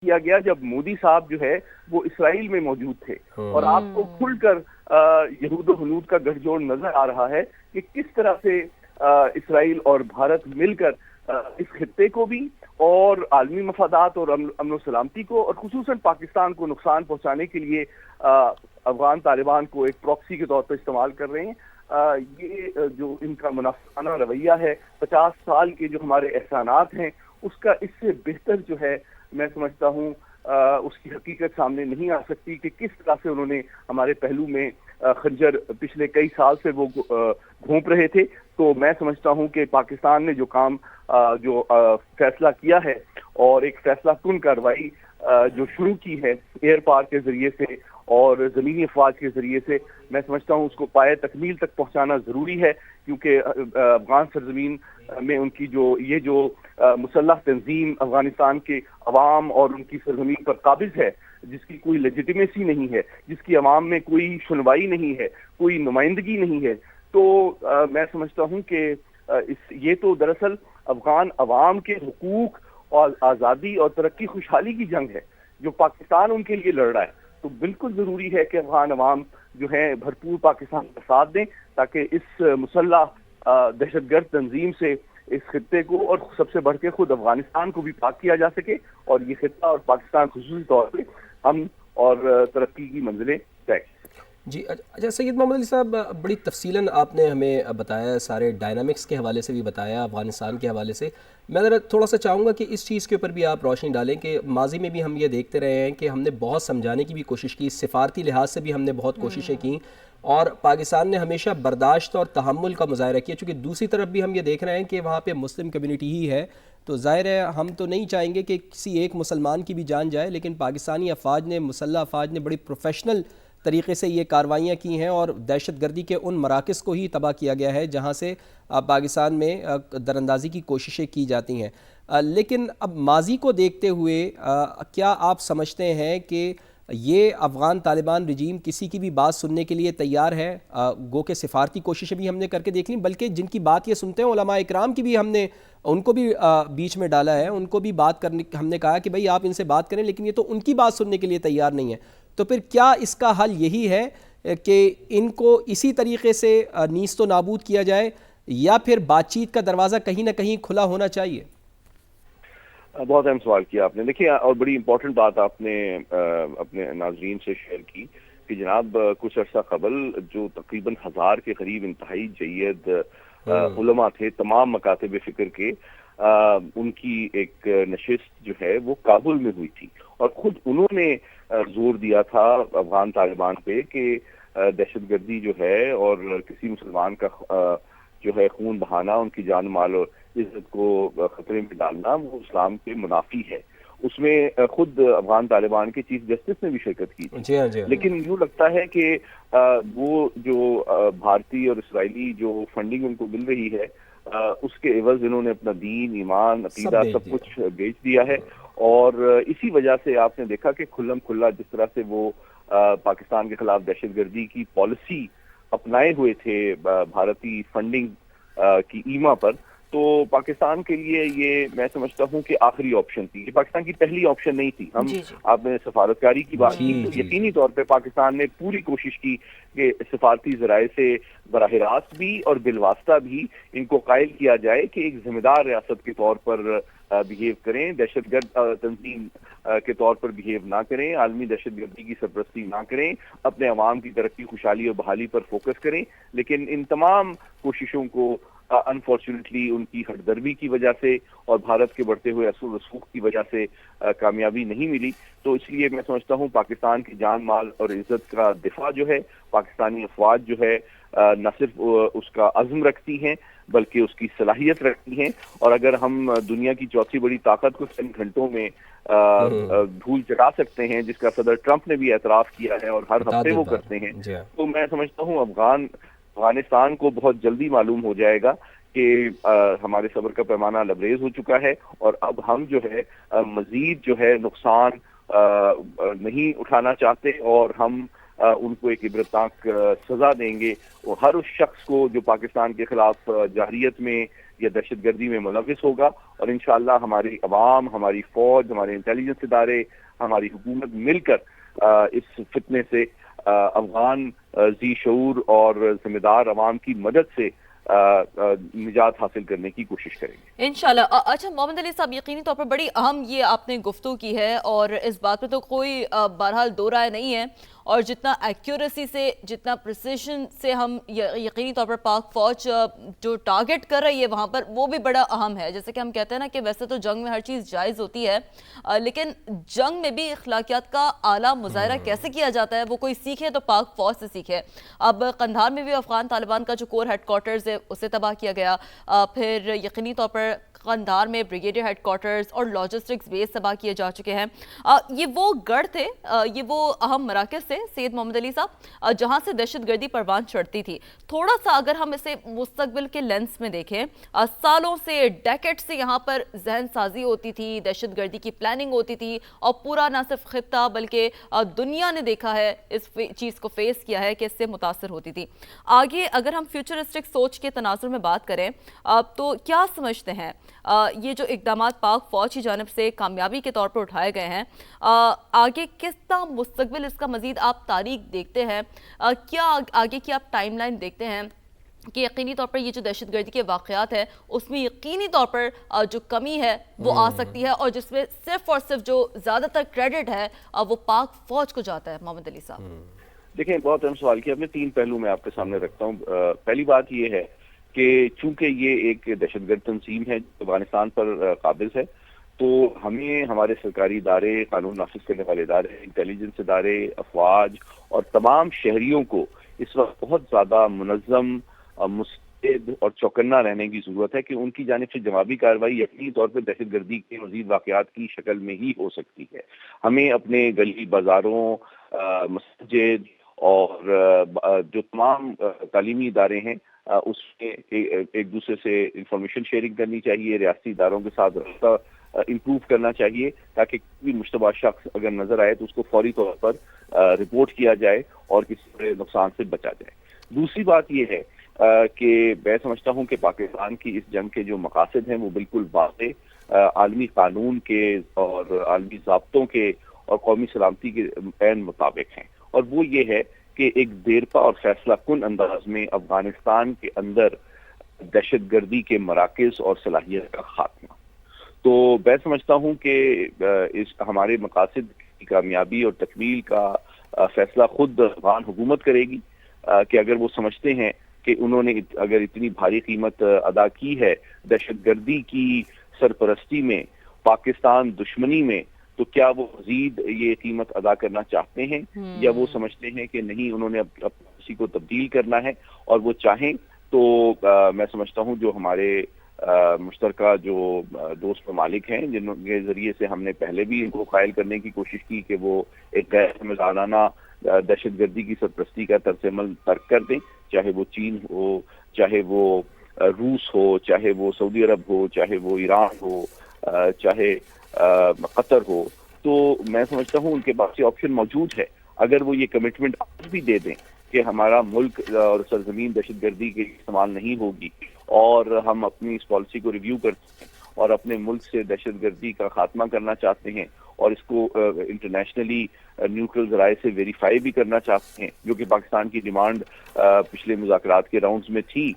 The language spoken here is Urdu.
کیا گیا جب مودی صاحب جو ہے وہ اسرائیل میں موجود تھے، اور آپ کو کھل کر یہود و ہنود کا گٹھ جوڑ نظر آ رہا ہے کہ کس طرح سے اسرائیل اور بھارت مل کر اس خطے کو بھی اور عالمی مفادات اور امن و سلامتی کو اور خصوصاً پاکستان کو نقصان پہنچانے کے لیے افغان طالبان کو ایک پراکسی کے طور پر استعمال کر رہے ہیں۔ یہ جو ان کا منافقانہ رویہ ہے، 50 سال کے جو ہمارے احسانات ہیں اس کا اس سے بہتر جو ہے میں سمجھتا ہوں اس کی حقیقت سامنے نہیں آ سکتی کہ کس طرح سے انہوں نے ہمارے پہلو میں خنجر پچھلے کئی سال سے وہ گھونپ رہے تھے۔ تو میں سمجھتا ہوں کہ پاکستان نے جو کام جو فیصلہ کیا ہے اور ایک فیصلہ کن کارروائی جو شروع کی ہے ایئر پار کے ذریعے سے اور زمینی افواج کے ذریعے سے، میں سمجھتا ہوں اس کو پائے تکمیل تک پہنچانا ضروری ہے، کیونکہ افغان سرزمین میں ان کی جو مسلح تنظیم افغانستان کے عوام اور ان کی سرزمین پر قابض ہے، جس کی کوئی لیجیٹیمیسی نہیں ہے، جس کی عوام میں کوئی سنوائی نہیں ہے، کوئی نمائندگی نہیں ہے، تو میں سمجھتا ہوں کہ یہ تو دراصل افغان عوام کے حقوق اور آزادی اور ترقی خوشحالی کی جنگ ہے جو پاکستان ان کے لیے لڑ رہا ہے۔ تو بالکل ضروری ہے کہ افغان عوام جو ہے بھرپور پاکستان کا ساتھ دیں تاکہ اس مسلح دہشت گرد تنظیم سے اس خطے کو اور سب سے بڑھ کے خود افغانستان کو بھی پاک کیا جا سکے، اور یہ خطہ اور پاکستان خصوصی طور پہ ہم اور ترقی کی منزلیں طے کر سکیں۔ جی اچھا، سید محمد علی صاحب بڑی تفصیلاً آپ نے ہمیں بتایا، سارے ڈائنامکس کے حوالے سے بھی بتایا، افغانستان کے حوالے سے۔ میں ذرا تھوڑا سا چاہوں گا کہ اس چیز کے اوپر بھی آپ روشنی ڈالیں کہ ماضی میں بھی ہم یہ دیکھتے رہے ہیں کہ ہم نے بہت سمجھانے کی بھی کوشش کی، سفارتی لحاظ سے بھی ہم نے بہت کوششیں کیں، اور پاکستان نے ہمیشہ برداشت اور تحمل کا مظاہرہ کیا، چونکہ دوسری طرف بھی ہم یہ دیکھ رہے ہیں کہ وہاں پہ مسلم کمیونٹی ہی ہے، تو ظاہر ہے ہم تو نہیں چاہیں گے کہ کسی ایک مسلمان کی بھی جان جائے، لیکن پاکستانی افواج نے، مسلح افواج نے بڑی پروفیشنل طریقے سے یہ کاروائیاں کی ہیں، اور دہشت گردی کے ان مراکز کو ہی تباہ کیا گیا ہے جہاں سے پاکستان میں دراندازی کی کوششیں کی جاتی ہیں۔ لیکن اب ماضی کو دیکھتے ہوئے کیا آپ سمجھتے ہیں کہ یہ افغان طالبان رجیم کسی کی بھی بات سننے کے لیے تیار ہے؟ گو کہ سفارتی کوششیں بھی ہم نے کر کے دیکھ لیں، بلکہ جن کی بات یہ سنتے ہیں علماء اکرام کی بھی ہم نے ان کو بھی بیچ میں ڈالا ہے، ان کو بھی بات کرنے، ہم نے کہا کہ بھئی آپ ان سے بات کریں، لیکن یہ تو ان کی بات سننے کے لیے تیار نہیں ہے۔ تو پھر کیا اس کا حل یہی ہے کہ ان کو اسی طریقے سے نیست و نابود کیا جائے، یا پھر بات چیت کا دروازہ کہیں نہ کہیں کھلا ہونا چاہیے؟ بہت اہم سوال کیا آپ نے۔ دیکھیے، اور بڑی امپورٹنٹ بات آپ نے اپنے ناظرین سے شیئر کی کہ جناب کچھ عرصہ قبل جو تقریباً 1000 کے قریب انتہائی جید علماء تھے تمام مکاتب فکر کے، ان کی ایک نشست جو ہے وہ کابل میں ہوئی تھی، اور خود انہوں نے زور دیا تھا افغان طالبان پہ کہ دہشت گردی جو ہے اور کسی مسلمان کا جو ہے خون بہانا، ان کی جان مال اور عزت کو خطرے میں ڈالنا، وہ اسلام کے منافی ہے۔ اس میں خود افغان طالبان کے چیف جسٹس نے بھی شرکت کی تھی۔ جی ہاں، جی ہاں۔ لیکن یوں لگتا ہے کہ وہ جو بھارتی اور اسرائیلی جو فنڈنگ ان کو مل رہی ہے، اس کے عوض انہوں نے اپنا دین، ایمان، عقیدہ سب کچھ بیچ دیا ہے، اور اسی وجہ سے آپ نے دیکھا کہ کھلم کھلا جس طرح سے وہ پاکستان کے خلاف دہشت گردی کی پالیسی اپنائے ہوئے تھے بھارتی فنڈنگ کی ایما پر، تو پاکستان کے لیے یہ میں سمجھتا ہوں کہ آخری آپشن تھی۔ یہ پاکستان کی پہلی آپشن نہیں تھی۔ آپ نے سفارتکاری کی بات کی، تو یقینی طور پہ پاکستان نے پوری کوشش کی کہ سفارتی ذرائع سے براہ راست بھی اور بالواسطہ بھی ان کو قائل کیا جائے کہ ایک ذمہ دار ریاست کے طور پر بہیو کریں، دہشت گرد تنظیم کے طور پر بہیو نہ کریں، عالمی دہشت گردی کی سرپرستی نہ کریں، اپنے عوام کی ترقی، خوشحالی اور بحالی پر فوکس کریں۔ لیکن ان تمام کوششوں کو انفارچونیٹلی ان کی ہٹ درمی کی وجہ سے اور بھارت کے بڑھتے ہوئے اثر و رسوخ کی وجہ سے کامیابی نہیں ملی۔ تو اس لیے میں سمجھتا ہوں پاکستان کی جان مال اور عزت کا دفاع جو ہے، پاکستانی افواج جو ہے نہ صرف اس کا عزم رکھتی ہیں بلکہ اس کی صلاحیت رکھتی ہیں، اور اگر ہم دنیا کی چوتھی بڑی طاقت کو چند گھنٹوں میں دھول چٹا سکتے ہیں، جس کا صدر ٹرمپ نے بھی اعتراف کیا ہے اور ہر ہفتے وہ کرتے ہیں، تو میں سمجھتا ہوں افغانستان کو بہت جلدی معلوم ہو جائے گا کہ ہمارے صبر کا پیمانہ لبریز ہو چکا ہے، اور اب ہم جو ہے مزید جو ہے نقصان نہیں اٹھانا چاہتے، اور ہم ان کو ایک عبرتناک سزا دیں گے، اور ہر اس شخص کو جو پاکستان کے خلاف جارحیت میں یا دہشت گردی میں ملوث ہوگا، اور انشاءاللہ ہماری عوام، ہماری فوج، ہمارے انٹیلیجنس ادارے، ہماری حکومت مل کر اس فتنے سے افغان ذی شعور اور ذمہ دار عوام کی مدد سے نجات حاصل کرنے کی کوشش کریں گے انشاءاللہ۔ اچھا محمد علی صاحب، یقینی طور پر بڑی اہم یہ آپ نے گفتگو کی ہے، اور اس بات پہ تو کوئی بہرحال دو رائے نہیں ہے، اور جتنا ایکیوریسی سے، جتنا پریسیشن سے ہم یقینی طور پر پاک فوج جو ٹارگٹ کر رہی ہے وہاں پر، وہ بھی بڑا اہم ہے۔ جیسے کہ ہم کہتے ہیں نا کہ ویسے تو جنگ میں ہر چیز جائز ہوتی ہے، لیکن جنگ میں بھی اخلاقیات کا اعلیٰ مظاہرہ کیسے کیا جاتا ہے وہ کوئی سیکھے تو پاک فوج سے سیکھے۔ اب قندھار میں بھی افغان طالبان کا جو کور ہیڈ کوارٹرز ہے اسے تباہ کیا گیا، پھر یقینی طور پر قندھار میں بریگیڈیئر ہیڈ کوارٹرز اور لاجسٹکس بیس تباہ کیے جا چکے ہیں۔ یہ وہ گڑھ تھے، یہ وہ اہم مراکز تھے سید محمد علی صاحب جہاں سے دہشت گردی پروان چڑھتی تھی۔ تھوڑا سا اگر ہم اسے مستقبل کے لینس میں دیکھیں، سالوں سے، ڈیکیڈ سے یہاں پر ذہن سازی ہوتی تھی، دہشت گردی کی پلاننگ ہوتی تھی، اور پورا نہ صرف خطہ بلکہ دنیا نے دیکھا ہے، اس چیز کو فیس کیا ہے کہ اس سے متاثر ہوتی تھی۔ آگے اگر ہم فیوچرسٹک سوچ کے تناظر میں بات کریں تو کیا سمجھتے ہیں یہ جو اقدامات پاک فوج کی جانب سے کامیابی کے طور پر اٹھائے گئے ہیں، آگے کس طرح مستقبل اس کا مزید آپ تاریخ دیکھتے ہیں؟ کیا آگے کی آپ ٹائم لائن دیکھتے ہیں کہ یقینی طور پر یہ جو دہشت گردی کے واقعات ہیں اس میں یقینی طور پر جو کمی ہے وہ آ سکتی ہے، اور جس میں صرف اور صرف جو زیادہ تر کریڈٹ ہے وہ پاک فوج کو جاتا ہے؟ محمد علی صاحب دیکھیں، بہت اہم سوال کیا آپ نے، 3 پہلو میں آپ کے سامنے رکھتا ہوں۔ پہلی بات یہ ہے کہ چونکہ یہ ایک دہشت گرد تنظیم ہے جو افغانستان پر قابض ہے، تو ہمیں ہمارے سرکاری ادارے، قانون نافذ کرنے والے ادارے، انٹیلیجنس ادارے، افواج اور تمام شہریوں کو اس وقت بہت زیادہ منظم، مستعد اور چوکنا رہنے کی ضرورت ہے کہ ان کی جانب سے جوابی کارروائی یقینی طور پہ دہشت گردی کے مزید واقعات کی شکل میں ہی ہو سکتی ہے۔ ہمیں اپنے گلی بازاروں، مسجد اور جو تمام تعلیمی ادارے ہیں اس میں ایک دوسرے سے انفارمیشن شیئرنگ کرنی چاہیے، ریاستی اداروں کے ساتھ رابطہ امپروو کرنا چاہیے، تاکہ کوئی مشتبہ شخص اگر نظر آئے تو اس کو فوری طور پر رپورٹ کیا جائے اور کسی بڑے نقصان سے بچا جائے۔ دوسری بات یہ ہے کہ میں سمجھتا ہوں کہ پاکستان کی اس جنگ کے جو مقاصد ہیں وہ بالکل واضح عالمی قانون کے اور عالمی ضابطوں کے اور قومی سلامتی کے عین مطابق ہیں، اور وہ یہ ہے کہ ایک دیرپا اور فیصلہ کن انداز میں افغانستان کے اندر دہشت گردی کے مراکز اور صلاحیت کا خاتمہ۔ تو میں سمجھتا ہوں کہ اس ہمارے مقاصد کی کامیابی اور تکمیل کا فیصلہ خود افغان حکومت کرے گی، کہ اگر وہ سمجھتے ہیں کہ انہوں نے اگر اتنی بھاری قیمت ادا کی ہے دہشت گردی کی سرپرستی میں، پاکستان دشمنی میں، تو کیا وہ مزید یہ قیمت ادا کرنا چاہتے ہیں، یا وہ سمجھتے ہیں کہ نہیں، انہوں نے اب کسی کو تبدیل کرنا ہے، اور وہ چاہیں تو میں سمجھتا ہوں جو ہمارے مشترکہ جو دوست ممالک ہیں جن کے ذریعے سے ہم نے پہلے بھی ان کو قائل کرنے کی کوشش کی کہ وہ ایک غیر سمجھانہ دہشت گردی کی سرپرستی کا طرز عمل ترک کر دیں، چاہے وہ چین ہو، چاہے وہ روس ہو، چاہے وہ سعودی عرب ہو، چاہے وہ ایران ہو، چاہے قطر ہو، تو میں سمجھتا ہوں ان کے پاس یہ آپشن موجود ہے۔ اگر وہ یہ کمٹمنٹ آج بھی دے دیں کہ ہمارا ملک اور سرزمین دہشت گردی کے استعمال نہیں ہوگی، اور ہم اپنی اس پالیسی کو ریویو کرتے ہیں اور اپنے ملک سے دہشت گردی کا خاتمہ کرنا چاہتے ہیں، اور اس کو انٹرنیشنلی نیوٹرل ذرائع سے ویریفائی بھی کرنا چاہتے ہیں، جو کہ پاکستان کی ڈیمانڈ پچھلے مذاکرات کے راؤنڈز میں تھی